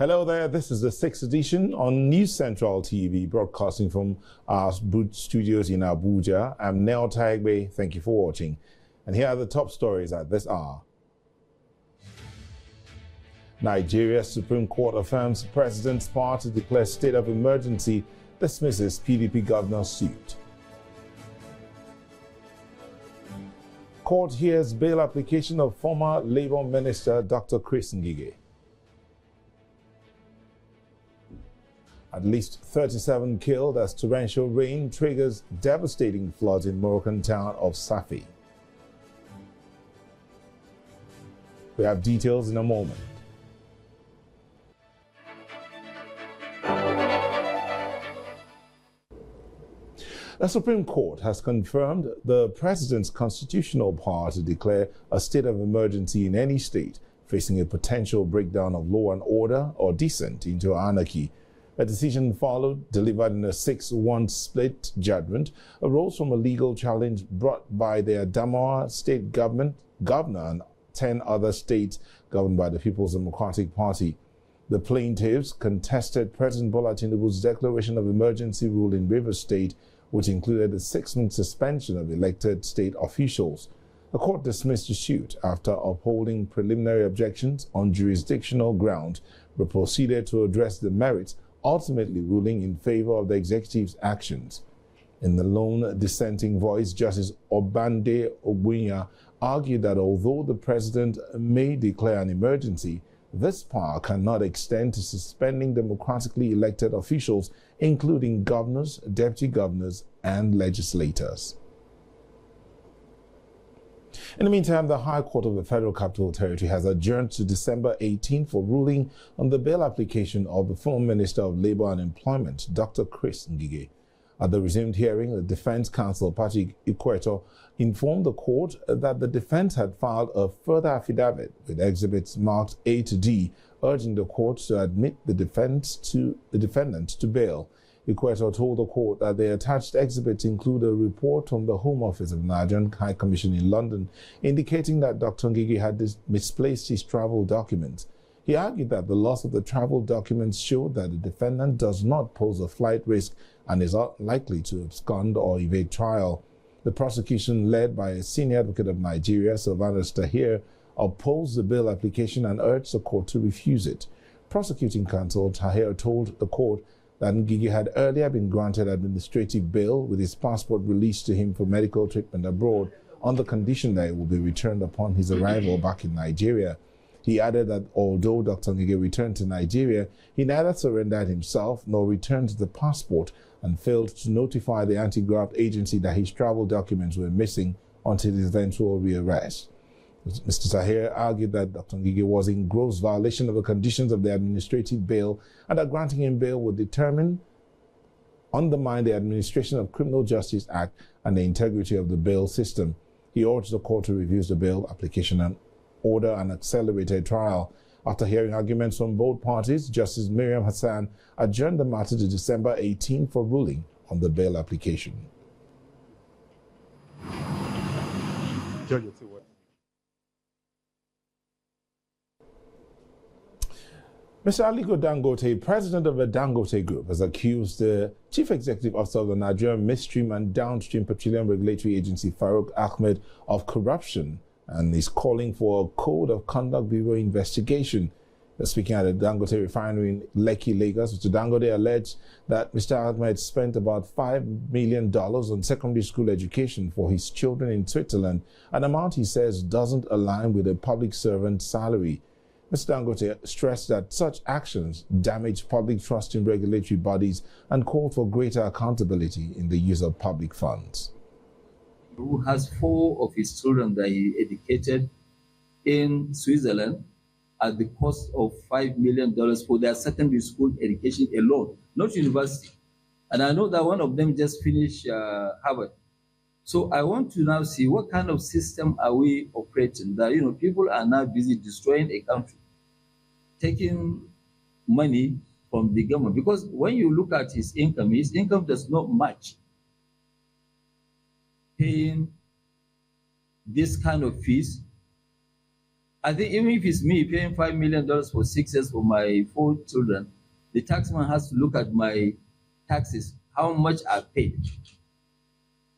Hello there, this is the 6th edition on News Central TV, broadcasting from our booth studios in Abuja. I'm Nel Taigbe, thank you for watching. And here are the top stories at this hour. Nigeria's Supreme Court affirms President's power to declare state of emergency, dismisses PDP governor's suit. Court hears bail application of former Labour Minister Dr. Chris Ngige. At least 37 killed as torrential rain triggers devastating floods in Moroccan town of Safi. We have details in a moment. The Supreme Court has confirmed the President's constitutional power to declare a state of emergency in any state facing a potential breakdown of law and order or descent into anarchy. A decision followed, delivered in a 6-1 split judgment, arose from a legal challenge brought by the Adamawa state governor, and 10 other states governed by the People's Democratic Party. The plaintiffs contested President Bola Tinubu's declaration of emergency rule in Rivers State, which included a 6-month suspension of elected state officials. The court dismissed the suit after upholding preliminary objections on jurisdictional ground, but proceeded to address the merits, ultimately ruling in favor of the executive's actions. In the lone dissenting voice, Justice Obande Ogbunya argued that although the president may declare an emergency, this power cannot extend to suspending democratically elected officials, including governors, deputy governors, and legislators. In the meantime, the High Court of the Federal Capital Territory has adjourned to December 18 for ruling on the bail application of the former Minister of Labour and Employment, Dr. Chris Ngige. At the resumed hearing, the Defense Counsel, Patrick Ikweto, informed the court that the defense had filed a further affidavit with exhibits marked A to D, urging the court to admit the defendant to bail. Ikweto told the court that the attached exhibits include a report from the Home Office of the Nigerian High Commission in London indicating that Dr. Ngige had misplaced his travel documents. He argued that the loss of the travel documents showed that the defendant does not pose a flight risk and is unlikely to abscond or evade trial. The prosecution, led by a senior advocate of Nigeria, Sylvanus Tahir, opposed the bail application and urged the court to refuse it. Prosecuting counsel Tahir told the court that Ngige had earlier been granted administrative bail with his passport released to him for medical treatment abroad on the condition that it will be returned upon his arrival back in Nigeria. He added that although Dr. Ngige returned to Nigeria, he neither surrendered himself nor returned the passport and failed to notify the anti-graft agency that his travel documents were missing until his eventual rearrest. Mr. Tahir argued that Dr. Ngige was in gross violation of the conditions of the administrative bail and that granting him bail would undermine the Administration of Criminal Justice Act and the integrity of the bail system. He urged the court to review the bail application and order an accelerated trial. After hearing arguments from both parties, Justice Miriam Hassan adjourned the matter to December 18 for ruling on the bail application. Mr. Aliko Dangote, president of the Dangote Group, has accused the chief executive officer of the Nigerian Midstream and Downstream Petroleum Regulatory Agency, Farouk Ahmed, of corruption and is calling for a Code of Conduct Bureau investigation. Speaking at the Dangote refinery in Lekki, Lagos, Mr. Dangote alleged that Mr. Ahmed spent about $5 million on secondary school education for his children in Switzerland, an amount he says doesn't align with a public servant's salary. Mr. Dangote stressed that such actions damage public trust in regulatory bodies and called for greater accountability in the use of public funds. Who has 4 of his children that he educated in Switzerland at the cost of $5 million for their secondary school education alone, not university. And I know that one of them just finished Harvard. So I want to now see what kind of system are we operating that, people are now busy destroying a country, taking money from the government. Because when you look at his income does not match paying this kind of fees I think even if it's me paying $5 million for 6 years for my 4 children, the taxman has to look at my taxes, how much I paid.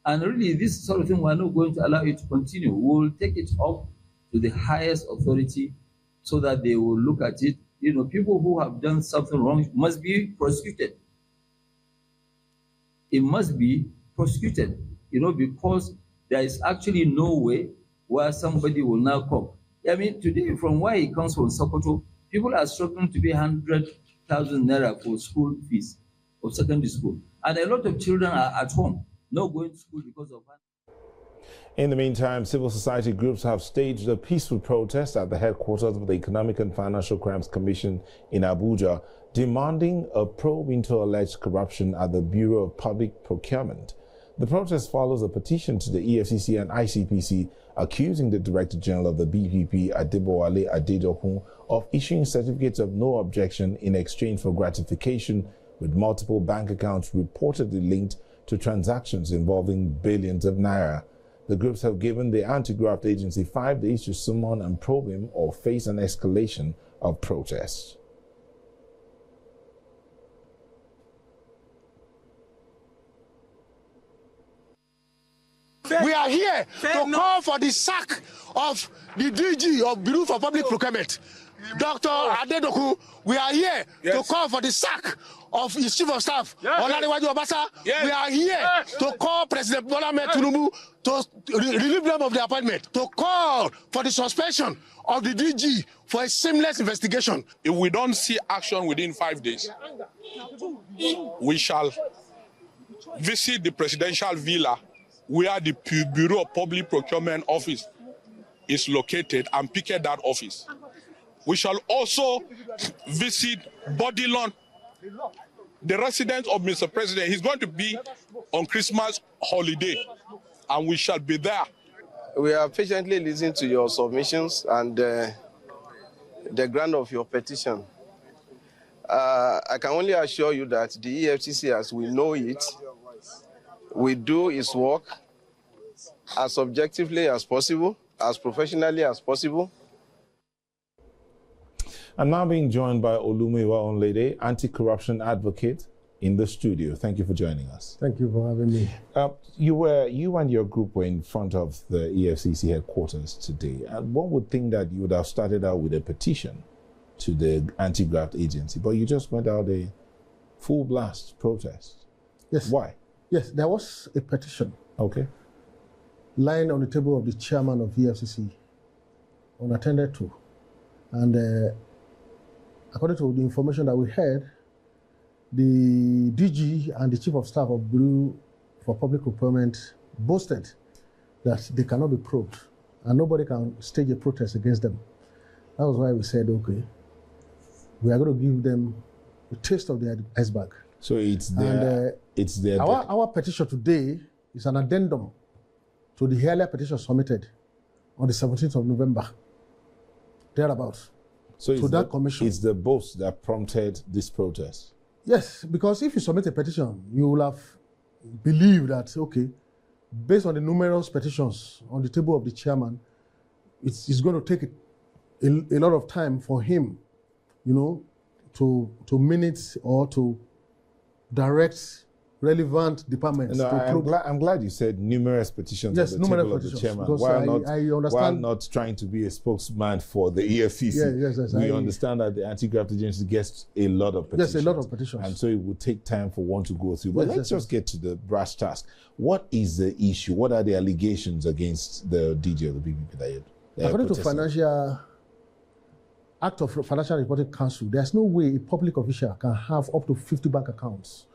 And really, this sort of thing, we're not going to allow it to continue. We'll take it up to the highest authority so that they will look at it. You know, people who have done something wrong must be prosecuted. It must be prosecuted, you know, because there is actually no way where somebody will now come. I mean, today, from where he comes from, Sokoto, people are struggling to pay 100,000 naira for school fees of secondary school. And a lot of children are at home, not going to school because of that. In the meantime, civil society groups have staged a peaceful protest at the headquarters of the Economic and Financial Crimes Commission in Abuja, demanding a probe into alleged corruption at the Bureau of Public Procurement. The protest follows a petition to the EFCC and ICPC accusing the Director General of the BPP, Adebowale Adedokun, of issuing certificates of no objection in exchange for gratification, with multiple bank accounts reportedly linked to transactions involving billions of naira. The groups have given the anti-graft agency 5 days to summon and probe him or face an escalation of protests. We are here to call for the sack of the DG of Bureau for Public Procurement, Dr. Adedoku. We are here to call for the sack of his chief of staff, Olanrewaju Obasa. We are here to call President Bola Ahmed Tinubu to relieve them of the appointment, to call for the suspension of the DG for a seamless investigation. If we don't see action within 5 days, we shall visit the presidential villa where the Bureau of Public Procurement office is located and picket that office. We shall also visit Bodilon, the residence of Mr. President. He's going to be on Christmas holiday, and we shall be there. We are patiently listening to your submissions and the grant of your petition. I can only assure you that the EFCC, as we know it, will do its work as objectively as possible, as professionally as possible. I'm now being joined by Olumiwa Onlede, anti-corruption advocate, in the studio. Thank you for joining us. Thank you for having me. You and your group were in front of the EFCC headquarters today. And one would think that you would have started out with a petition to the anti-graft agency, but you just went out a full blast protest. Yes. Why? Yes, there was a petition. Okay. Lying on the table of the chairman of EFCC, unattended to. And according to the information that we had, the DG and the Chief of Staff of Bureau for Public Procurement boasted that they cannot be probed and nobody can stage a protest against them. That was why we said, okay, we are going to give them a taste of the iceberg. So it's their our petition today is an addendum to the earlier petition submitted on the 17th of November, thereabouts. So to that commission. It's the boast that prompted this protest. Yes, because if you submit a petition, you will have believed that, okay, based on the numerous petitions on the table of the chairman, it's going to take a lot of time for him, you know, to minute or to direct relevant departments. No, I'm glad you said numerous petitions on the table of the chairman. While not trying to be a spokesman for the EFCC. Yes, we understand that the anti-graft agency gets a lot of petitions. Yes, a lot of petitions. And so it would take time for one to go through. But let's just get to the brass task. What is the issue? What are the allegations against the DG of the BPP? According to Act of Financial Reporting Council, there's no way a public official can have up to 50 bank accounts.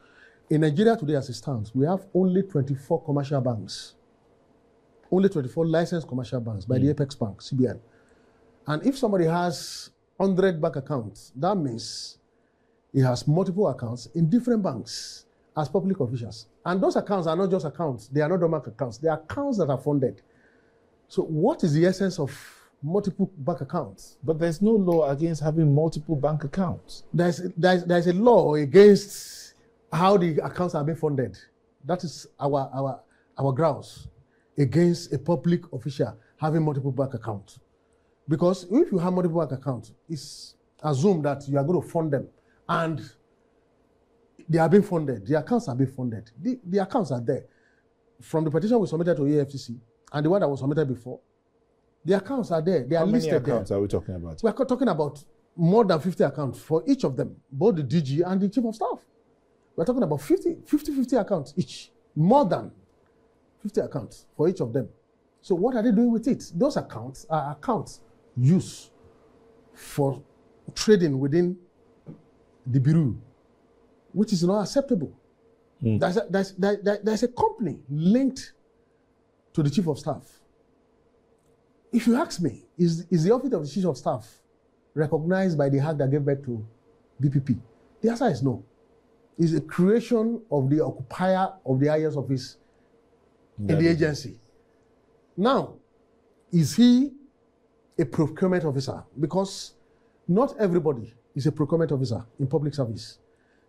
In Nigeria today, as it stands, we have only 24 commercial banks, only 24 licensed commercial banks by the Apex Bank, CBN. And if somebody has 100 bank accounts, that means he has multiple accounts in different banks as public officials. And those accounts are not just accounts. They are not dormant accounts. They are accounts that are funded. So what is the essence of multiple bank accounts? But there's no law against having multiple bank accounts. There's a law against how the accounts are being funded. That is our grounds against a public official having multiple bank accounts. Because if you have multiple bank accounts, it's assumed that you are going to fund them. And they are being funded. The accounts are being funded. The accounts are there. From the petition we submitted to EFCC and the one that was submitted before, the accounts are there. They are listed there. How many accounts are we talking about? We are talking about more than 50 accounts for each of them, both the DG and the Chief of Staff. We're talking about 50 accounts each. More than 50 accounts for each of them. So what are they doing with it? Those accounts are accounts used for trading within the Bureau, which is not acceptable. There's a company linked to the Chief of Staff. If you ask me, is the office of the Chief of Staff recognized by the act that gave birth to BPP? The answer is no. It's a creation of the occupier of the highest office in the agency. Now, is he a procurement officer? Because not everybody is a procurement officer in public service.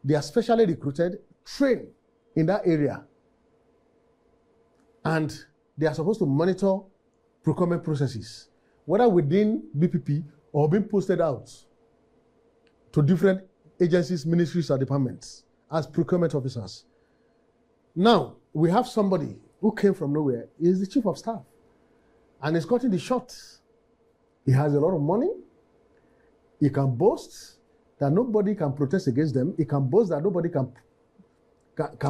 They are specially recruited, trained in that area, and they are supposed to monitor procurement processes, whether within BPP or being posted out to different agencies, ministries, or departments as procurement officers. Now, we have somebody who came from nowhere. He is the Chief of Staff, and he's cutting the short. He has a lot of money. He can boast that nobody can protest against them. He can boast that nobody can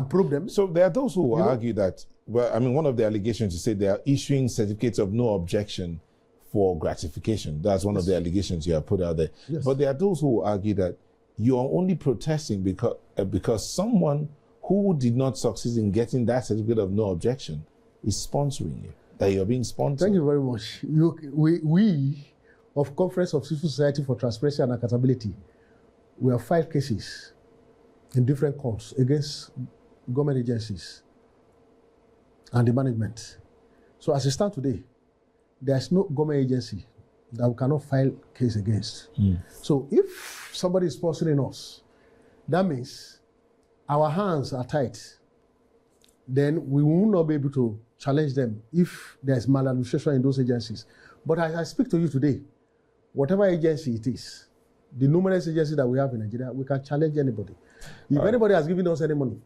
probe them. So there are those who argue that, well, I mean, one of the allegations is say they are issuing certificates of no objection for gratification. That's one of the allegations you have put out there. Yes. But there are those who argue that you are only protesting because someone who did not succeed in getting that certificate of no objection is sponsoring you, that you're being sponsored. Thank you very much. We of Conference of Civil Society for Transparency and Accountability, we have 5 cases in different courts against government agencies and the management. So as it stands today, there's no government agency that we cannot file case against. So if somebody is sponsoring us, that means our hands are tied. Then we will not be able to challenge them if there's maladministration in those agencies. But as I speak to you today, whatever agency it is, the numerous agencies that we have in Nigeria, we can challenge anybody. If anybody has given us any money,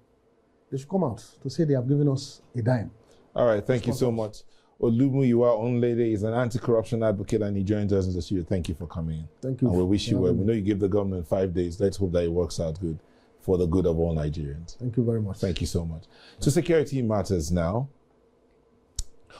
they should come out to say they have given us a dime. All right, thank you so much. Olumuyiwa Onlede is an anti-corruption advocate and he joins us in the studio. Thank you for coming in. Thank you. And we wish you well. We know you give the government 5 days. Let's hope that it works out good for the good of all Nigerians. Thank you very much. Thank you so much. To security matters now,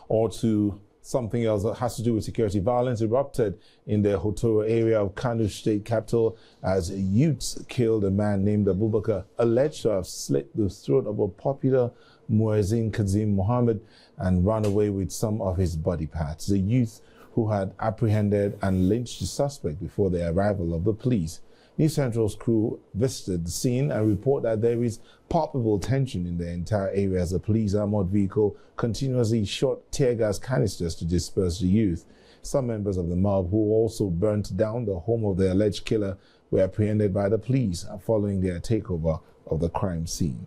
or to something else that has to do with security. Violence erupted in the Hotoro area of Kano state capital as youths killed a man named Abubakar, alleged to have slit the throat of a popular Muezzin Kazim Muhammad and run away with some of his body parts. The youth who had apprehended and lynched the suspect before the arrival of the police. News Central's crew visited the scene and report that there is palpable tension in the entire area as the police armored vehicle continuously shot tear gas canisters to disperse the youth. Some members of the mob who also burnt down the home of the alleged killer were apprehended by the police following their takeover of the crime scene.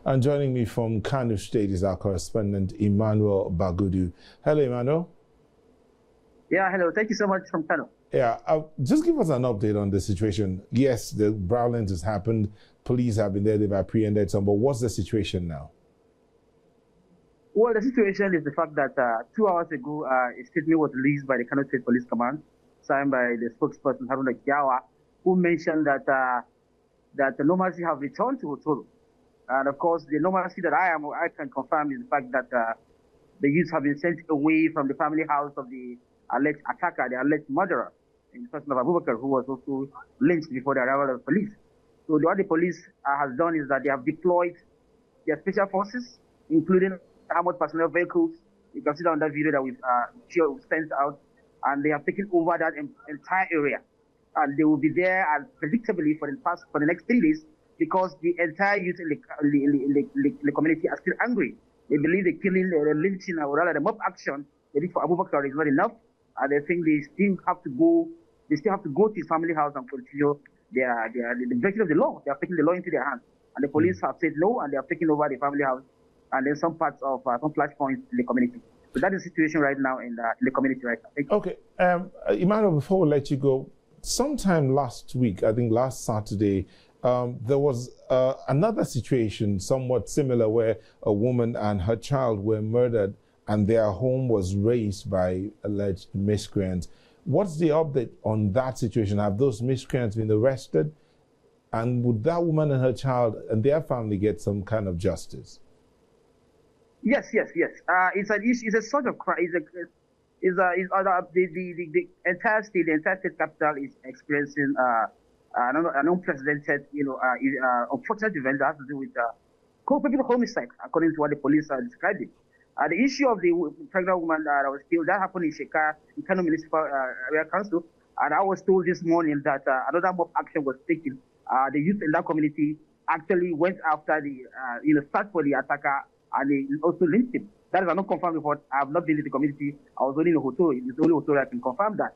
And joining me from Kano State is our correspondent, Emmanuel Bagudu. Hello, Emmanuel. Yeah, hello. Thank you so much from Kano. Yeah, just give us an update on the situation. Yes, the violence has happened. Police have been there. They've apprehended some. But what's the situation now? Well, the situation is the fact that 2 hours ago, a statement was released by the Kano State Police Command, signed by the spokesperson, Haruna Kiawa, who mentioned that the normalcy have returned to Hotoro. And of course, the normalcy that I can confirm is the fact that the youths have been sent away from the family house of the alleged attacker, the alleged murderer, in the person of Abubakar, who was also lynched before the arrival of police. So what the police has done is that they have deployed their special forces, including armored personnel vehicles. You can see that on that video that we've sent out, and they have taken over that entire area. And they will be there as predictably for the next 3 days, because the entire youth in the community are still angry. They believe the killing, the lynching, or rather the mob action they did for Abubakar is not enough. And they think they still have to go to his family house and continue the breaking of the law. They are taking the law into their hands. And the police have said no, and they have taken over the family house and then some parts of some flashpoints in the community. So that is the situation right now in the community right now. Thank you. Okay. Emmanuel, before we let you go, sometime last week, I think last Saturday, there was another situation somewhat similar where a woman and her child were murdered and their home was razed by alleged miscreants. What's the update on that situation? Have those miscreants been arrested? And would that woman and her child and their family get some kind of justice? Yes. It's an issue. It's a sort of crime. The entire state, the entire state capital is experiencing an unprecedented, unfortunate event that has to do with culpable homicide, according to what the police are describing. The issue of the pregnant woman that was killed, that happened in Sheka, in Kano Municipal Area Council, and I was told this morning that another mob action was taken. The youth in that community actually went after the, search for the attacker, and they also lynched him. That is an unconfirmed report. I have not been in the community. I was only in Hotoro. It's only Hotoro I can confirm that.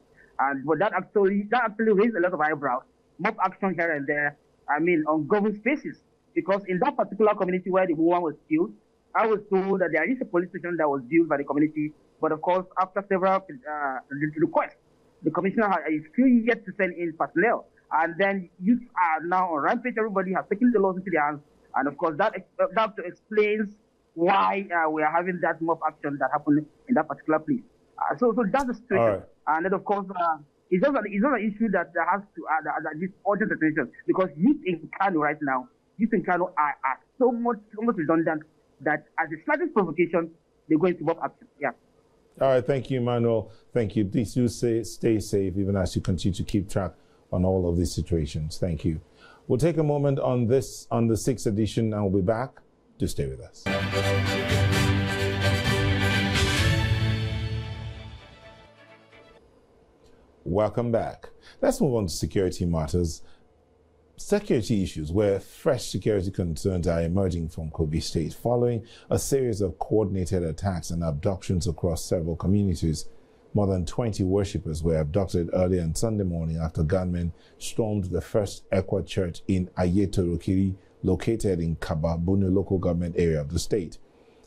But that actually raised a lot of eyebrows. Mob action here and there, on government spaces. Because in that particular community where the woman was killed, I was told that there is a police station that was built by the community. But of course, after several requests, the commissioner is still yet to send in personnel. And then youth are now on rampage. Everybody has taken the laws into their hands. And of course, that explains why we are having that mob action that happened in that particular place. So that's the situation. Right. And then, of course, it's not an issue that has to that this urgent attention, because youth in Kano right now, are so much redundant that as the slightest provocation, they're going to mob action. Yeah. All right. Thank you, Emmanuel. Thank you. Please do stay safe, even as you continue to keep track on all of these situations. Thank you. We'll take a moment on the 6th edition, and we'll be back. Do stay with us. Welcome back. Let's move on to security matters. Security issues where fresh security concerns are emerging from Kogi State following a series of coordinated attacks and abductions across several communities. More than 20 worshippers were abducted early on Sunday morning after gunmen stormed the First Ekwa Church in Hotoro, located in Kababunu local government area of the state.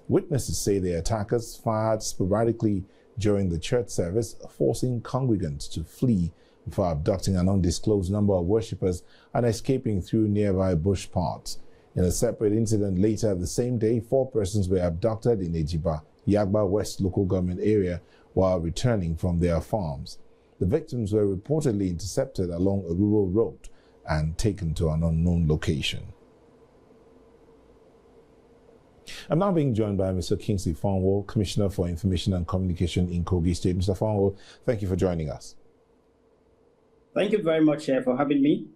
Witnesses say the attackers fired sporadically during the church service, forcing congregants to flee before abducting an undisclosed number of worshippers and escaping through nearby bush parts. In a separate incident later the same day, 4 persons were abducted in Ejiba, Yagba West local government area while returning from their farms. The victims were reportedly intercepted along a rural road and taken to an unknown location. I'm now being joined by Mr. Kingsley Fonwo, Commissioner for Information and Communication in Kogi State. Mr. Fonwo, thank you for joining us. Thank you very much for having me.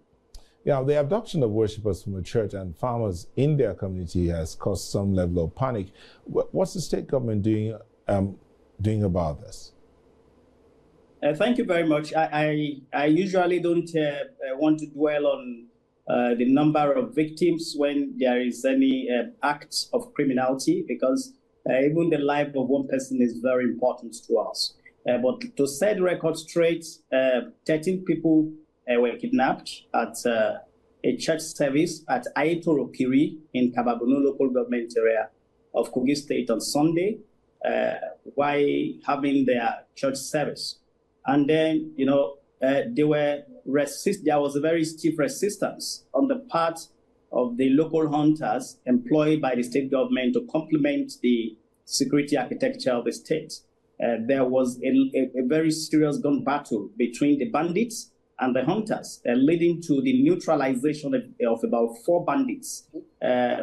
Yeah, the abduction of worshippers from a church and farmers in their community has caused some level of panic. What's the state government doing about this? Thank you very much. I usually don't want to dwell on the number of victims when there is any act of criminality, because even the life of one person is very important to us. But to set the record straight, 13 people were kidnapped at a church service at Hotoro in Kababunu local government area of Kogi State on Sunday while having their church service. And then, there was a very stiff resistance on the part of the local hunters employed by the state government to complement the security architecture of the state. There was a very serious gun battle between the bandits and the hunters, leading to the neutralization of about 4 bandits.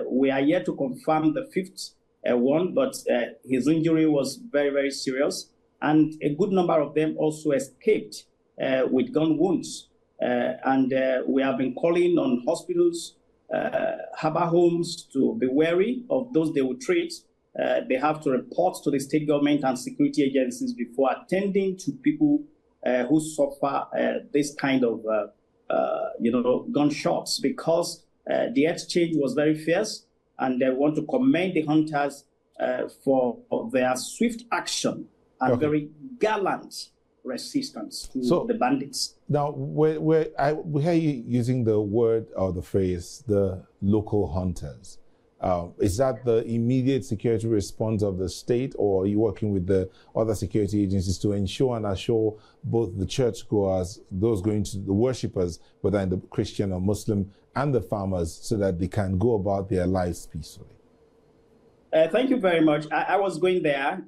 We are yet to confirm the 5th one, but his injury was very, very serious. And a good number of them also escaped with gun wounds. And we have been calling on hospitals, harbor homes to be wary of those they will treat. They have to report to the state government and security agencies before attending to people who suffer this kind of, gunshots, because the exchange was very fierce, and they want to commend the hunters for their swift action and very gallant resistance to the bandits. Now, we hear you using the word or the phrase, the local hunters. Is that the immediate security response of the state, or are you working with the other security agencies to ensure and assure both the churchgoers, those going to the worshippers, whether in the Christian or Muslim, and the farmers, so that they can go about their lives peacefully? Thank you very much. I was going there.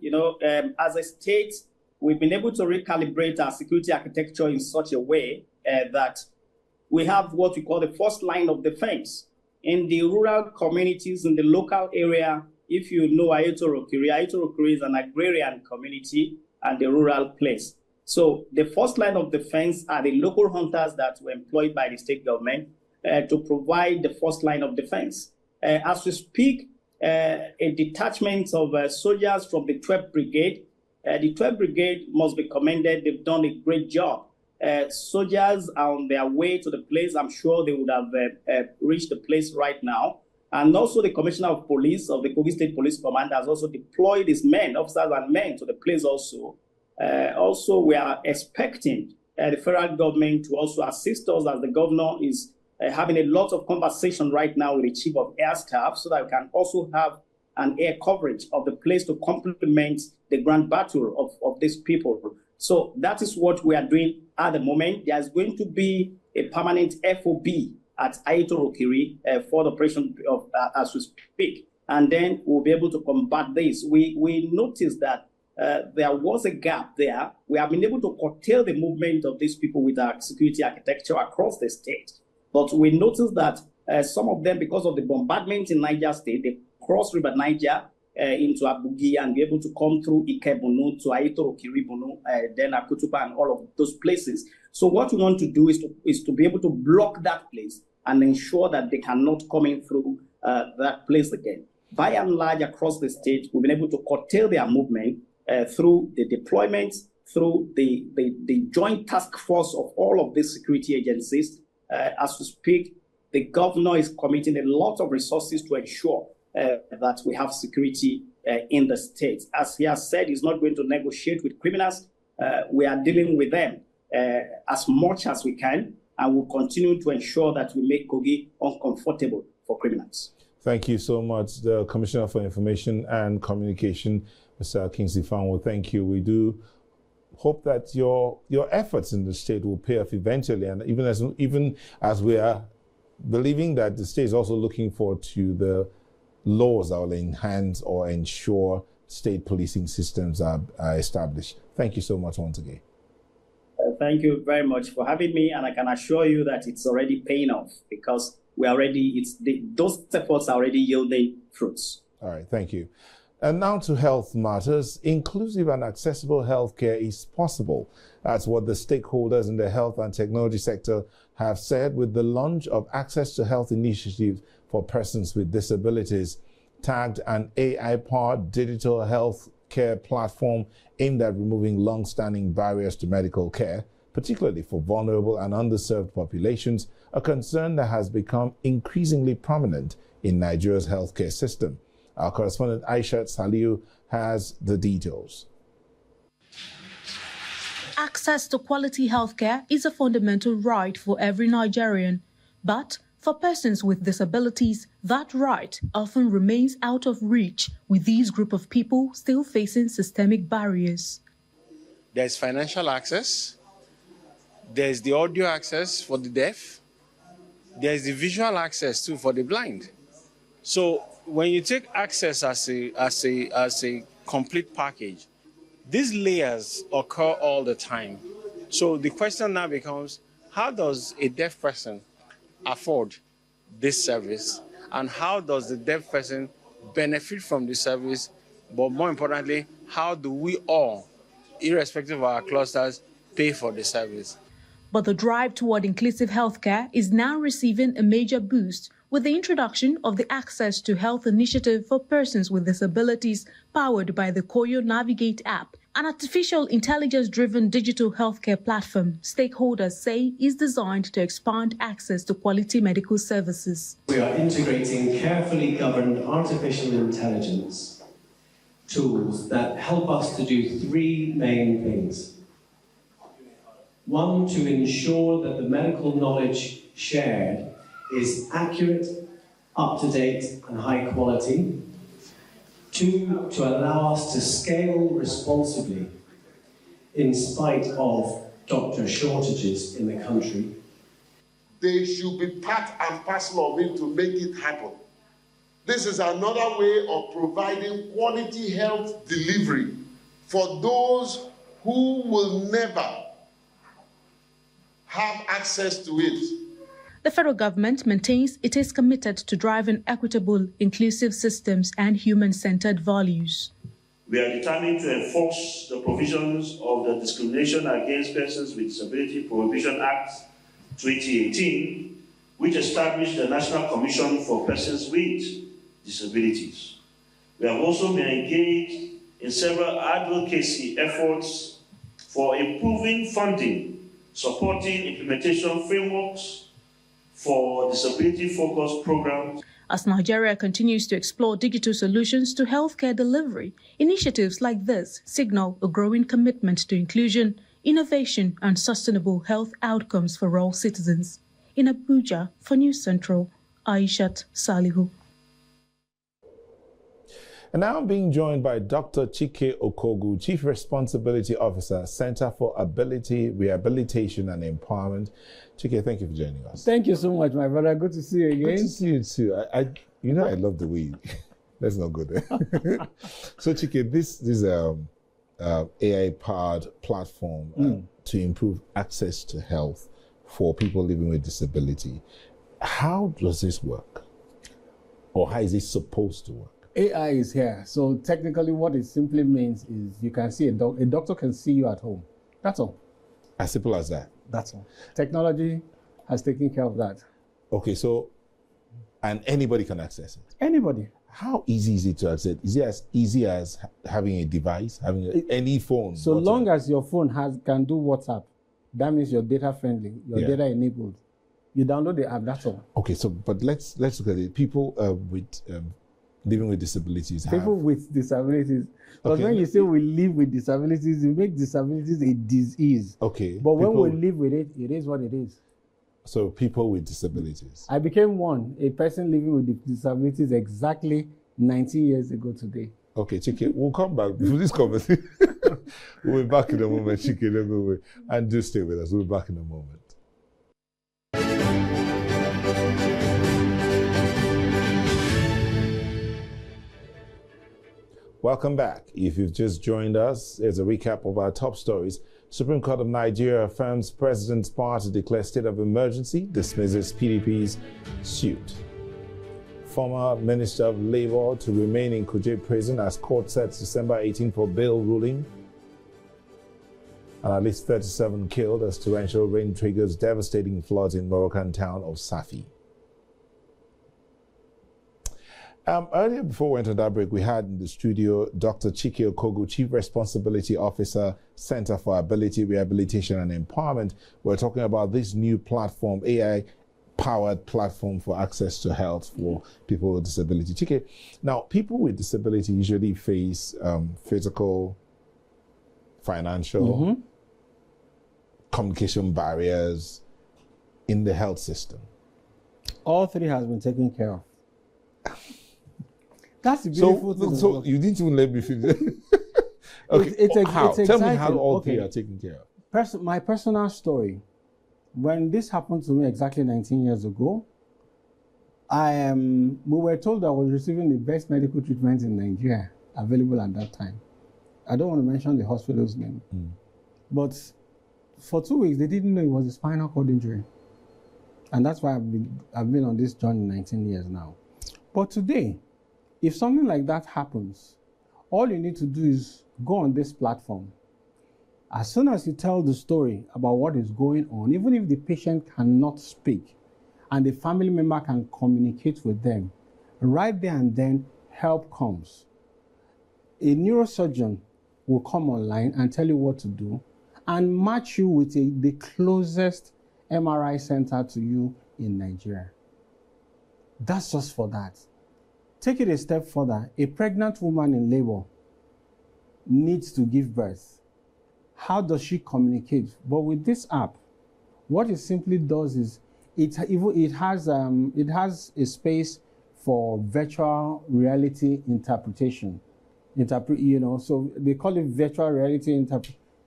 As a state, we've been able to recalibrate our security architecture in such a way that we have what we call the first line of defense. In the rural communities, in the local area, if you know Hotoro is an agrarian community and a rural place. So the first line of defense are the local hunters that were employed by the state government to provide the first line of defense. As we speak, a detachment of soldiers from the 12th Brigade. The 12th Brigade must be commended. They've done a great job. Soldiers are on their way to the place. I'm sure they would have reached the place right now. And also the Commissioner of Police of the Kogi State Police Command has also deployed his men, officers and men, to the place also. Also, we are expecting the federal government to also assist us, as the governor is having a lot of conversation right now with the Chief of Air Staff, so that we can also have an air coverage of the place to complement the grand battle of these people. So that is what we are doing at the moment. There's going to be a permanent FOB at Hotoro for the operation of as we speak. And then we'll be able to combat this. We noticed that there was a gap there. We have been able to curtail the movement of these people with our security architecture across the state. But we noticed that some of them, because of the bombardment in Niger State, they cross River Niger into Abugi and be able to come through Ikebunu to Hotoro, then Akutuba and all of those places. So what we want to do is to be able to block that place and ensure that they cannot come in through that place again. By and large, across the state, we've been able to curtail their movement through the deployments, through the joint task force of all of these security agencies. As we speak, the governor is committing a lot of resources to ensure that we have security in the state. As he has said, he's not going to negotiate with criminals. We are dealing with them as much as we can, and we'll continue to ensure that we make Kogi uncomfortable for criminals. Thank you so much, the Commissioner for Information and Communication, Mr. Kingsley Fanwo. Thank you. We do hope that your efforts in the state will pay off eventually, and even as we are believing that the state is also looking forward to the laws that will enhance or ensure state policing systems are established. Thank you so much once again. Thank you very much for having me, and I can assure you that it's already paying off, because those efforts are already yielding fruits. All right, thank you. And now to health matters. Inclusive and accessible healthcare is possible. That's what the stakeholders in the health and technology sector have said with the launch of Access to Health Initiative for Persons with Disabilities, tagged an AI-powered digital health care platform aimed at removing long-standing barriers to medical care, particularly for vulnerable and underserved populations, a concern that has become increasingly prominent in Nigeria's healthcare system. Our correspondent Aishat Saliu has the details. Access to quality healthcare is a fundamental right for every Nigerian. But for persons with disabilities, that right often remains out of reach, with these group of people still facing systemic barriers. There's financial access, there's the audio access for the deaf, there's the visual access too for the blind. So when you take access as a complete package, these layers occur all the time. So the question now becomes, how does a deaf person afford this service, and how does the deaf person benefit from the service? But more importantly, how do we all, irrespective of our clusters, pay for the service? But the drive toward inclusive healthcare is now receiving a major boost with the introduction of the Access to Health Initiative for Persons with Disabilities, powered by the Koyo Navigate app, an artificial intelligence-driven digital healthcare platform stakeholders say is designed to expand access to quality medical services. We are integrating carefully governed artificial intelligence tools that help us to do three main things. One, to ensure that the medical knowledge shared is accurate up-to-date and high quality. 2, to allow us to scale responsibly in spite of doctor shortages in the country. They should be part and parcel of it to make it happen. This is another way of providing quality health delivery for those who will never have access to it. The federal government maintains it is committed to driving equitable, inclusive systems and human-centered values. We are determined to enforce the provisions of the Discrimination Against Persons with Disability Prohibition Act 2018, which established the National Commission for Persons with Disabilities. We have also been engaged in several advocacy efforts for improving funding, supporting implementation frameworks for disability-focused programs. As Nigeria continues to explore digital solutions to healthcare delivery, initiatives like this signal a growing commitment to inclusion, innovation, and sustainable health outcomes for all citizens. In Abuja, for News Central, Aishat Salihu. And now I'm being joined by Dr. Chike Okogu, Chief Responsibility Officer, Center for Ability, Rehabilitation and Empowerment. Chike, thank you for joining us. Thank you so much, my brother. Good to see you again. Good to see you too. I love the way you... Let's not go there. So Chike, this is AI-powered platform to improve access to health for people living with disability. How does this work? Or how is it supposed to work? AI is here. So technically what it simply means is you can see a doctor can see you at home. That's all. As simple as that? That's all. Technology has taken care of that. Okay, so, and anybody can access it? Anybody. How easy is it to access? Is it as easy as having a device, having any phone? So long as your phone can do WhatsApp, that means you're data friendly, you're data enabled. You download the app, that's all. Okay, so, but let's look at it. People with living with disabilities. People with disabilities. Because when you say we live with disabilities, you make disabilities a disease. Okay. But when we live with it, it is what it is. So people with disabilities. I became a person living with disabilities exactly 19 years ago today. Okay, Chike, we'll come back to this conversation. We'll be back in a moment, Chike. Don't go away. And do stay with us. We'll be back in a moment. Welcome back. If you've just joined us, here's a recap of our top stories. Supreme Court of Nigeria affirms President's power to declare state of emergency, dismisses PDP's suit. Former Minister of Labour to remain in Kuje prison as court sets December 18 for bail ruling. And at least 37 killed as torrential rain triggers devastating floods in Moroccan town of Safi. Earlier, before we went on that break, we had in the studio Dr. Chike Okogu, Chief Responsibility Officer, Center for Ability, Rehabilitation and Empowerment. We're talking about this new platform, AI-powered platform for access to health for people with disability. Chike, now, people with disability usually face physical, financial, communication barriers in the health system. All three has been taken care of. That's the beautiful thing. So you didn't even let me finish. Okay, how? Tell me how all three are taken care of. My personal story. When this happened to me exactly 19 years ago, we were told I was receiving the best medical treatment in Nigeria available at that time. I don't want to mention the hospital's name. But for 2 weeks, they didn't know it was a spinal cord injury. And that's why I've been on this journey 19 years now. But today, if something like that happens, all you need to do is go on this platform. As soon as you tell the story about what is going on, even if the patient cannot speak and the family member can communicate with them, right there and then, help comes. A neurosurgeon will come online and tell you what to do and match you with the closest MRI center to you in Nigeria. That's just for that. Take it a step further. A pregnant woman in labor needs to give birth. How does she communicate? But with this app, what it simply does is it has a space for virtual reality interpretation. So they call it virtual reality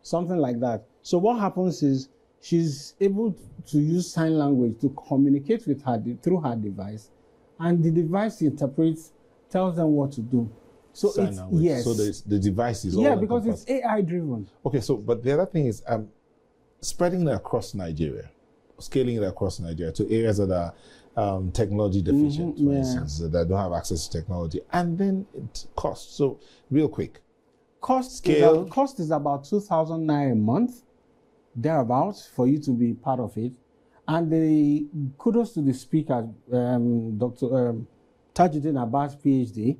something like that. So what happens is she's able to use sign language to communicate with her through her device, and the device interprets, tells them what to do. So sign language. Yes. So the device is all because it's AI driven. Okay, so but the other thing is spreading it across Nigeria, scaling it across Nigeria to areas that are technology deficient, for instance, that don't have access to technology, and then it costs. So real quick, cost is about 2,000 naira a month, thereabouts, for you to be part of it. And the kudos to the speaker, Dr. Tajuddin Abbas, PhD.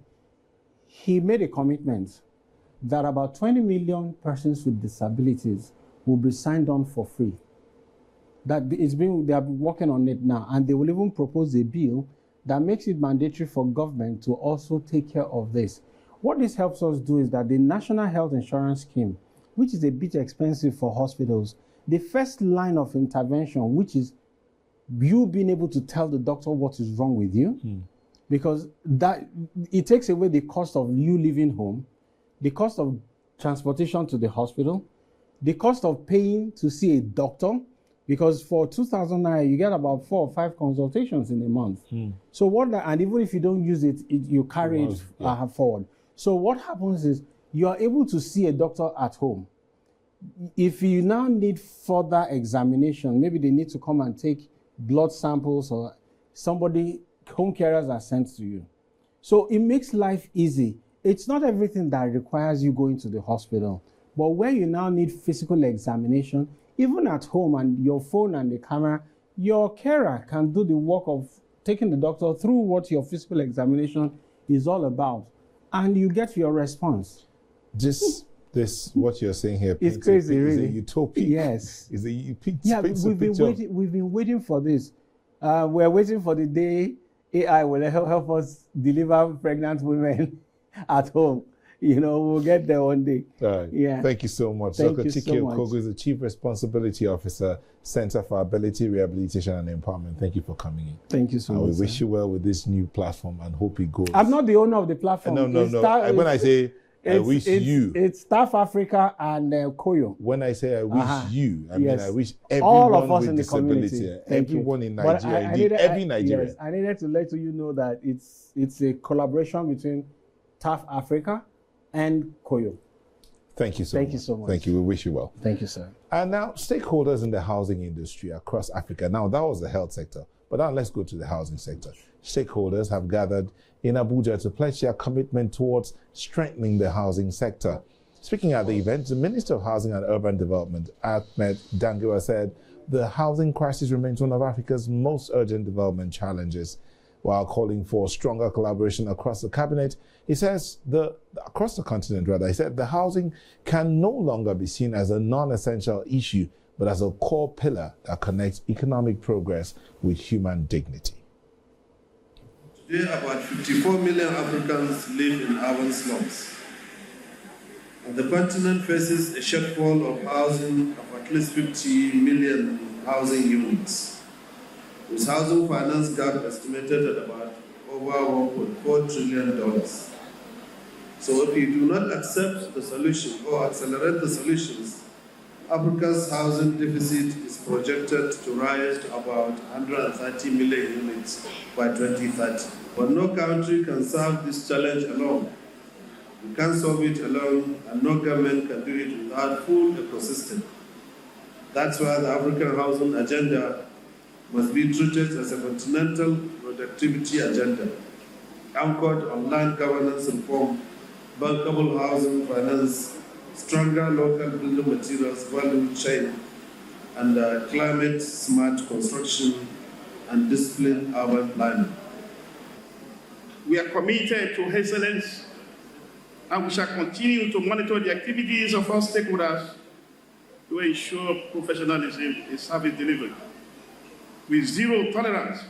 He made a commitment that about 20 million persons with disabilities will be signed on for free. They are working on it now, and they will even propose a bill that makes it mandatory for government to also take care of this. What this helps us do is that the National Health Insurance Scheme, which is a bit expensive for hospitals, the first line of intervention, which is you being able to tell the doctor what is wrong with you, because that it takes away the cost of you leaving home, the cost of transportation to the hospital, the cost of paying to see a doctor, because for 2,000 naira you get about 4 or 5 consultations in a month. So and even if you don't use it, you carry it forward. So what happens is you are able to see a doctor at home. If you now need further examination, maybe they need to come and take blood samples, or home carers are sent to you. So it makes life easy. It's not everything that requires you going to the hospital, but where you now need physical examination, even at home, and your phone and the camera, your carer can do the work of taking the doctor through what your physical examination is all about, and you get your response. What you're saying here is crazy, really. Is a utopia. Yes. We've been waiting for this. We're waiting for the day AI will help us deliver pregnant women at home. We'll get there one day. All right. Yeah. Thank you so much. Dr. Chike Kogi is the Chief Responsibility Officer, Center for Ability, Rehabilitation and Empowerment. Thank you for coming in. Thank you so much. We wish you well with this new platform and hope it goes. I'm not the owner of the platform. No. When I say I wish you. It's Staff Africa and Koyo. When I say I wish you, I mean I wish all everyone of us with in the disability, community. everyone in Nigeria, every Nigerian. Yes, I needed to let you know that it's a collaboration between TAF Africa and Koyo. Thank you so much. Thank you so much. Thank you. We wish you well. Thank you, sir. And now, stakeholders in the housing industry across Africa. Now, that was the health sector. But now let's go to the housing sector. Stakeholders have gathered in Abuja to pledge their commitment towards strengthening the housing sector. Speaking at the event, the Minister of Housing and Urban Development, Ahmed Dangiwa, said the housing crisis remains one of Africa's most urgent development challenges. While calling for stronger collaboration across the cabinet, he says across the continent, he said the housing can no longer be seen as a non-essential issue, but as a core pillar that connects economic progress with human dignity. Today, about 54 million Africans live in urban slums, and the continent faces a shortfall of housing of at least 50 million housing units, with housing finance gap estimated at about over $1.4 trillion. So if you do not accept the solution or accelerate the solutions, Africa's housing deficit is projected to rise to about 130 million units by 2030. But no country can solve this challenge alone. We can't solve it alone, and no government can do it without full ecosystem. That's why the African housing agenda must be treated as a continental productivity agenda, anchored on land governance reform, bankable housing finance, stronger local building materials value chain, and climate-smart construction and disciplined urban planning. We are committed to excellence, and we shall continue to monitor the activities of our stakeholders to ensure professionalism in service delivery, with zero tolerance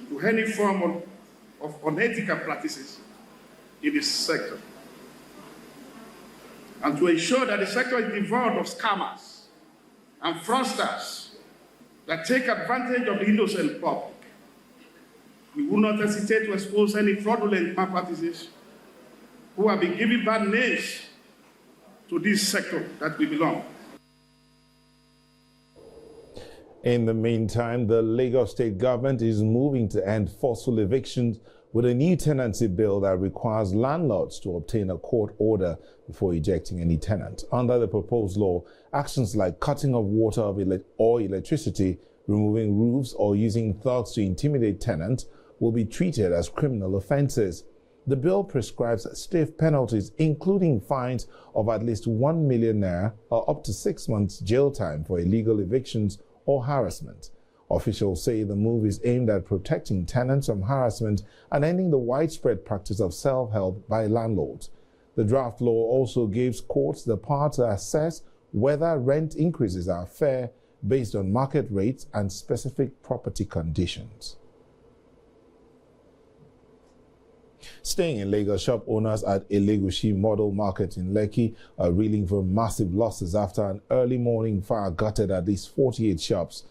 to any form of unethical practices in this sector, and to ensure that the sector is devoid of scammers and fraudsters that take advantage of the innocent public. We will not hesitate to expose any fraudulent malpractices who have been giving bad names to this sector that we belong. In the meantime, the Lagos state government is moving to end forceful evictions with a new tenancy bill that requires landlords to obtain a court order before ejecting any tenant. Under the proposed law, actions like cutting off water or electricity, removing roofs, or using thugs to intimidate tenants will be treated as criminal offenses. The bill prescribes stiff penalties, including fines of at least 1 million naira or up to 6 months jail time for illegal evictions or harassment. Officials say the move is aimed at protecting tenants from harassment and ending the widespread practice of self-help by landlords. The draft law also gives courts the power to assess whether rent increases are fair based on market rates and specific property conditions. Staying in Lagos, shop owners at Elegushi Model Market in Lekki are reeling from massive losses after an early morning fire gutted at least 48 shops.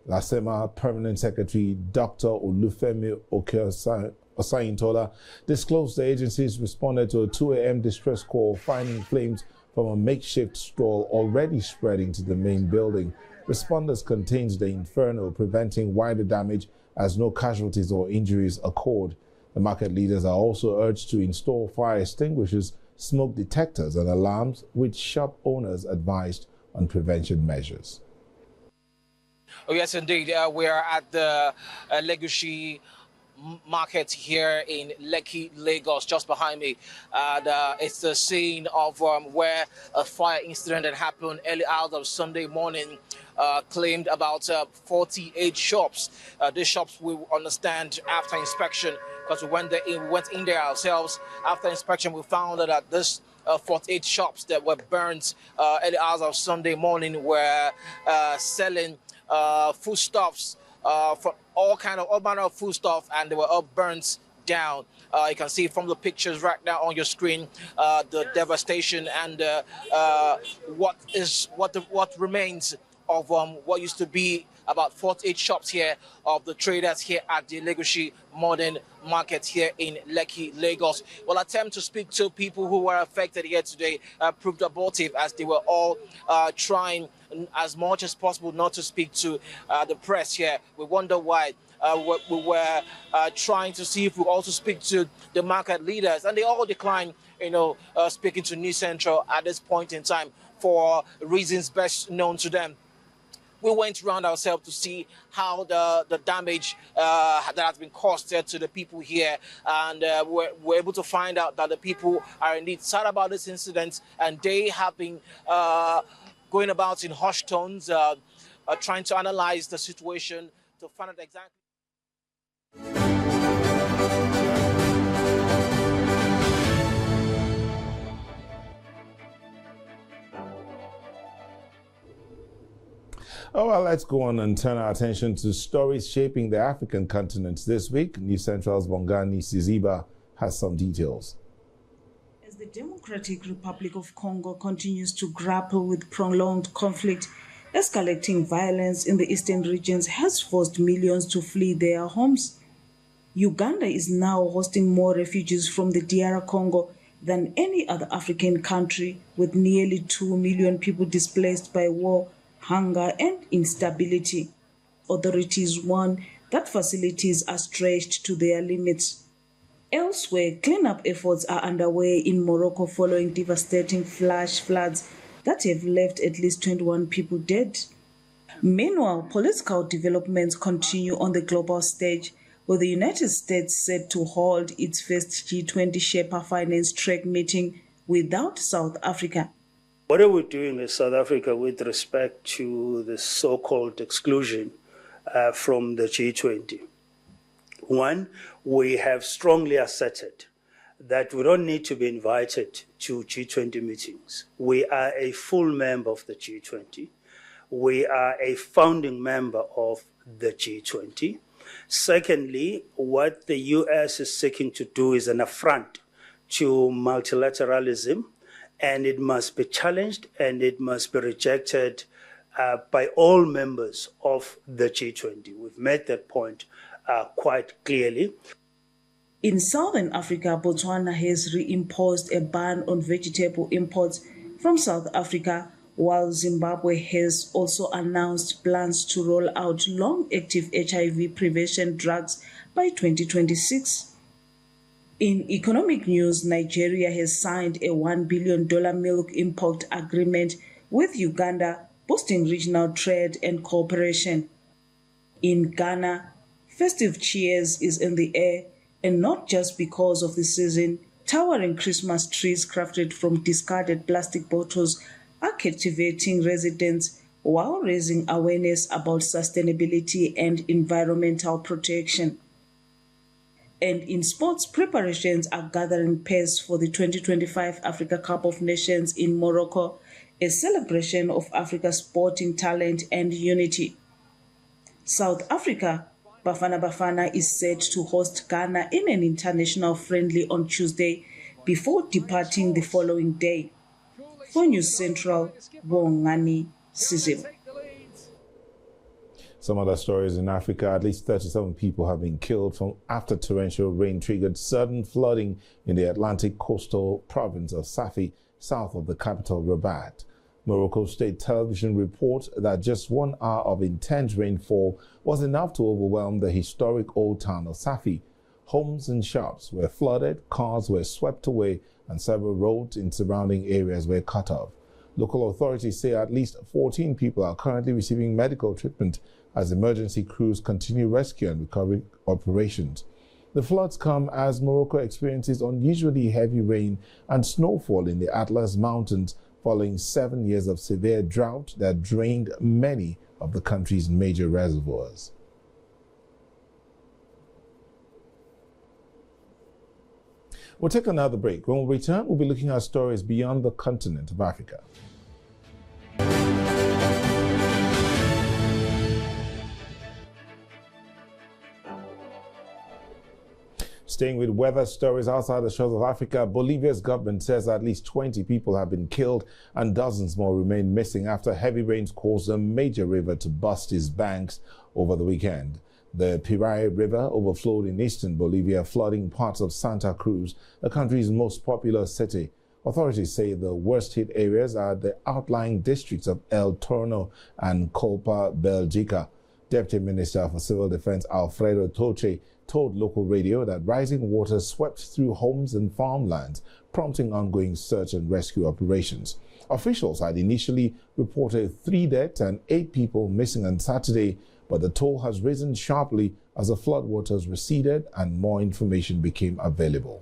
LASEMA Permanent Secretary Dr. Olufemi Osayintola disclosed the agencies responded to a 2 a.m. distress call finding flames from a makeshift stall already spreading to the main building. Responders contained the inferno, preventing wider damage as no casualties or injuries occurred. The market leaders are also urged to install fire extinguishers, smoke detectors and alarms, which shop owners advised on prevention measures. Oh, yes, indeed. We are at the Legushi market here in Lekki, Lagos, just behind me. And it's the scene of where a fire incident that happened early hours of Sunday morning claimed about 48 shops. These shops, we understand, after inspection, because we went in there ourselves. After inspection, we found that this 48 shops that were burnt early hours of Sunday morning were selling foodstuffs, for all manner of foodstuff, and they were all burnt down. You can see from the pictures right now on your screen the devastation and what remains of what used to be about 48 shops here of the traders here at the Legushi Modern Market here in Lekki, Lagos. Well, attempt to speak to people who were affected here today proved abortive, as they were all trying as much as possible not to speak to the press here. We wonder why. We were trying to see if we also speak to the market leaders, and they all declined, speaking to News Central at this point in time for reasons best known to them. We went around ourselves to see how the damage that has been caused to the people here, and we're able to find out that the people are indeed sad about this incident, and they have been going about in hushed tones, trying to analyze the situation to find out exactly. Oh, well, let's go on and turn our attention to stories shaping the African continent this week. News Central's Bongani Siziba has some details. As the Democratic Republic of Congo continues to grapple with prolonged conflict, escalating violence in the eastern regions has forced millions to flee their homes. Uganda is now hosting more refugees from the DR Congo than any other African country, with nearly 2 million people displaced by war, hunger and instability. Authorities warn that facilities are stretched to their limits. Elsewhere, cleanup efforts are underway in Morocco following devastating flash floods that have left at least 21 people dead. Meanwhile, political developments continue on the global stage, with the United States set to hold its first G20 Sherpa Finance Track meeting without South Africa. What are we doing in South Africa with respect to the so-called exclusion from the G20? One, we have strongly asserted that we don't need to be invited to G20 meetings. We are a full member of the G20. We are a founding member of the G20. Secondly, what the US is seeking to do is an affront to multilateralism, and it must be challenged and it must be rejected by all members of the G20. We've made that point quite clearly. In Southern Africa, Botswana has reimposed a ban on vegetable imports from South Africa, while Zimbabwe has also announced plans to roll out long-active HIV prevention drugs by 2026. In economic news, Nigeria has signed a $1 billion milk import agreement with Uganda, boosting regional trade and cooperation. In Ghana, festive cheers is in the air, and not just because of the season. Towering Christmas trees crafted from discarded plastic bottles are captivating residents while raising awareness about sustainability and environmental protection. And in sports, preparations are gathering pace for the 2025 Africa Cup of Nations in Morocco, a celebration of Africa's sporting talent and unity. South Africa, Bafana Bafana is set to host Ghana in an international friendly on Tuesday before departing the following day. For News Central, Bongani Sizim. Some other stories in Africa: at least 37 people have been killed after torrential rain triggered sudden flooding in the Atlantic coastal province of Safi, south of the capital Rabat. Morocco State Television reports that just 1 hour of intense rainfall was enough to overwhelm the historic old town of Safi. Homes and shops were flooded, cars were swept away, and several roads in surrounding areas were cut off. Local authorities say at least 14 people are currently receiving medical treatment as emergency crews continue rescue and recovery operations. The floods come as Morocco experiences unusually heavy rain and snowfall in the Atlas Mountains following 7 years of severe drought that drained many of the country's major reservoirs. We'll take another break. When we return, we'll be looking at stories beyond the continent of Africa. Staying with weather stories outside the shores of Africa, Bolivia's government says at least 20 people have been killed and dozens more remain missing after heavy rains caused a major river to burst its banks over the weekend. The Piray River overflowed in eastern Bolivia, flooding parts of Santa Cruz, the country's most popular city. Authorities say the worst-hit areas are the outlying districts of El Torno and Colpa Belgica. Deputy Minister for Civil Defense Alfredo Toche told local radio that rising water swept through homes and farmlands, prompting ongoing search and rescue operations. Officials had initially reported 3 deaths and 8 people missing on Saturday, but the toll has risen sharply as the floodwaters receded and more information became available.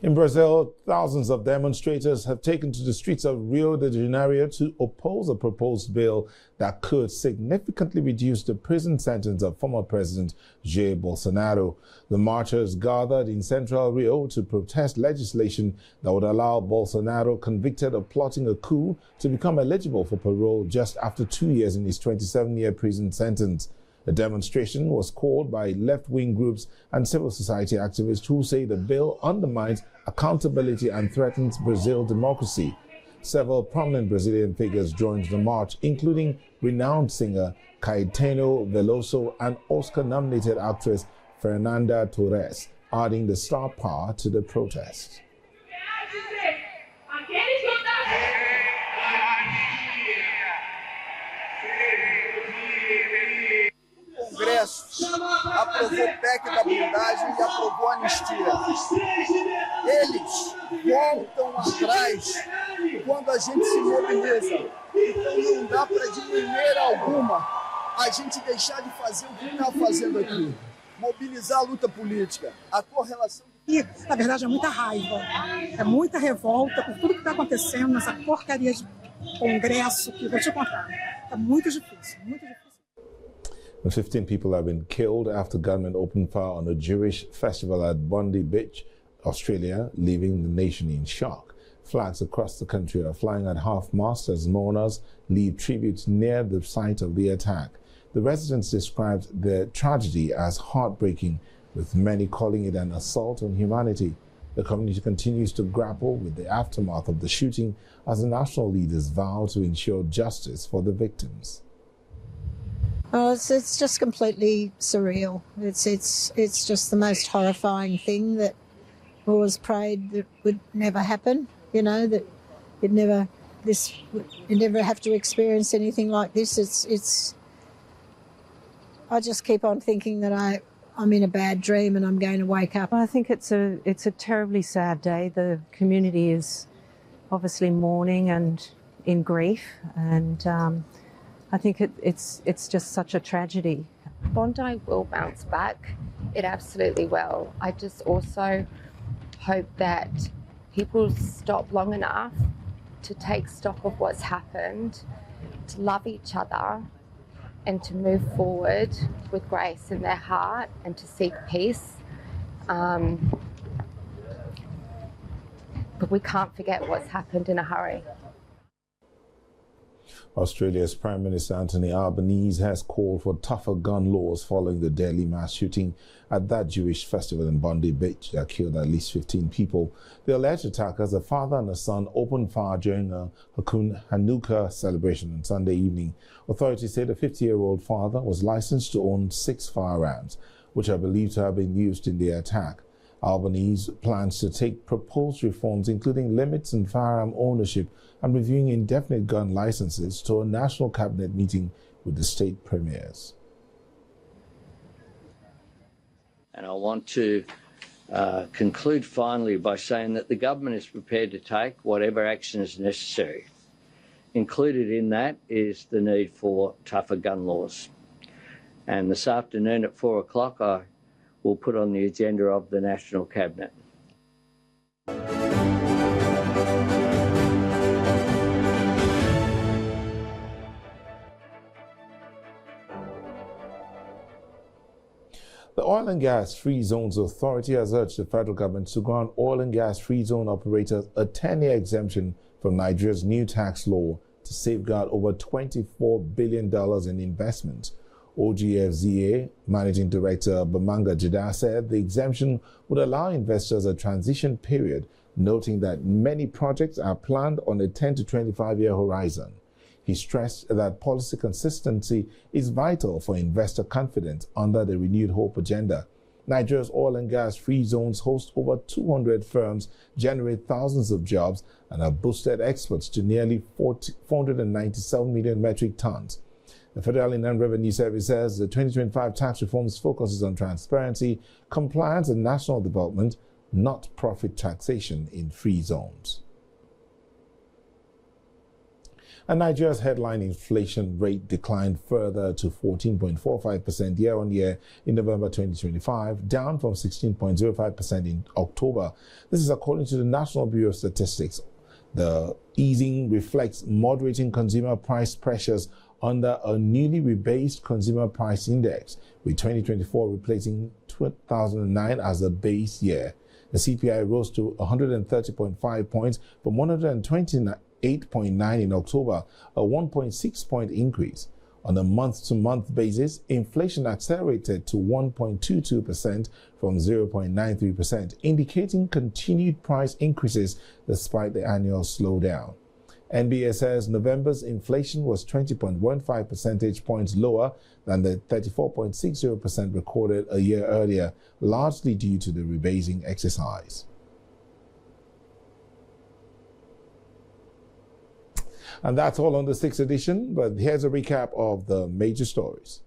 In Brazil, thousands of demonstrators have taken to the streets of Rio de Janeiro to oppose a proposed bill that could significantly reduce the prison sentence of former President Jair Bolsonaro. The marchers gathered in central Rio to protest legislation that would allow Bolsonaro, convicted of plotting a coup, to become eligible for parole just after 2 years in his 27-year prison sentence. The demonstration was called by left-wing groups and civil society activists who say the bill undermines accountability and threatens Brazil's democracy. Several prominent Brazilian figures joined the march, including renowned singer Caetano Veloso and Oscar-nominated actress Fernanda Torres, adding the star power to the protest. O Congresso aprovou o PEC da blindagem e aprovou a anistia. Eles voltam atrás quando a gente se mobiliza. Então não dá para de maneira alguma a gente deixar de fazer o que está fazendo aqui. Mobilizar a luta política, a correlação. E, na verdade, é muita raiva, é muita revolta por tudo que está acontecendo nessa porcaria de Congresso que vou te contar. É muito difícil, muito difícil. 15 people have been killed after gunmen opened fire on a Jewish festival at Bondi Beach, Australia, leaving the nation in shock. Flags across the country are flying at half-mast as mourners leave tributes near the site of the attack. The residents described the tragedy as heartbreaking, with many calling it an assault on humanity. The community continues to grapple with the aftermath of the shooting as the national leaders vow to ensure justice for the victims. Oh, it's just completely surreal. It's just the most horrifying thing that we always prayed that would never happen. You know, that you'd never have to experience anything like this. I just keep on thinking that I'm in a bad dream and I'm going to wake up. I think it's a terribly sad day. The community is obviously mourning and in grief, and I think it's just such a tragedy. Bondi will bounce back. It absolutely will. I just also hope that people stop long enough to take stock of what's happened, to love each other, and to move forward with grace in their heart and to seek peace. But we can't forget what's happened in a hurry. Australia's Prime Minister Anthony Albanese has called for tougher gun laws following the deadly mass shooting at that Jewish festival in Bondi Beach that killed at least 15 people. The alleged attackers, a father and a son, opened fire during a Hanukkah celebration on Sunday evening. Authorities say the 50-year-old father was licensed to own 6 firearms, which are believed to have been used in the attack. Albanese plans to take proposed reforms, including limits on firearm ownership and reviewing indefinite gun licenses, to a national cabinet meeting with the state premiers. And I want to conclude finally by saying that the government is prepared to take whatever action is necessary. Included in that is the need for tougher gun laws. And this afternoon at 4 o'clock, I will put on the agenda of the National Cabinet. The Oil and Gas Free Zones Authority has urged the federal government to grant oil and gas free zone operators a 10-year exemption from Nigeria's new tax law to safeguard over $24 billion in investment. OGFZA Managing Director Bamanga Jida said the exemption would allow investors a transition period, noting that many projects are planned on a 10 to 25-year horizon. He stressed that policy consistency is vital for investor confidence under the Renewed Hope agenda. Nigeria's oil and gas free zones host over 200 firms, generate thousands of jobs, and have boosted exports to nearly 497 million metric tons. The Federal Inland Revenue Service says the 2025 tax reforms focuses on transparency, compliance, and national development, not profit taxation in free zones. And Nigeria's headline inflation rate declined further to 14.45% year-on-year in November 2025, down from 16.05% in October. This is according to the National Bureau of Statistics. The easing reflects moderating consumer price pressures under a newly rebased consumer price index, with 2024 replacing 2009 as a base year. The CPI rose to 130.5 points from 128.9 in October, a 1.6-point increase. On a month-to-month basis, inflation accelerated to 1.22% from 0.93%, indicating continued price increases despite the annual slowdown. NBS says November's inflation was 20.15 percentage points lower than the 34.60% recorded a year earlier, largely due to the rebasing exercise. And that's all on the 6th edition, but here's a recap of the major stories.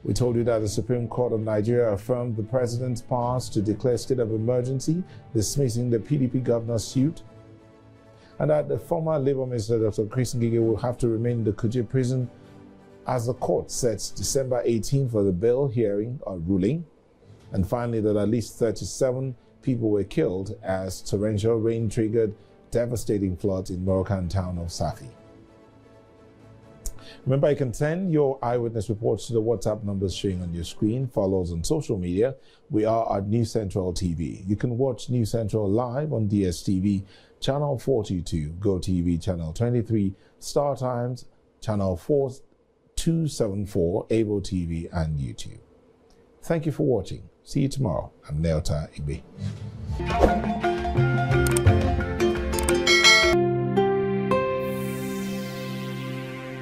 We told you that the Supreme Court of Nigeria affirmed the president's powers to declare state of emergency, dismissing the PDP-governed suit, and that the former Labour Minister Dr. Chris Ngige will have to remain in the Kuje prison as the court sets December 18 for the bail hearing or ruling. And finally, that at least 37 people were killed as torrential rain triggered devastating floods in Moroccan town of Safi. Remember, you can send your eyewitness reports to the WhatsApp numbers showing on your screen. Follow us on social media. We are at News Central TV. You can watch News Central live on DSTV, Channel 422, GoTV, Channel 23, Star Times, Channel 4274, Able TV, and YouTube. Thank you for watching. See you tomorrow. I'm Neota Ibe.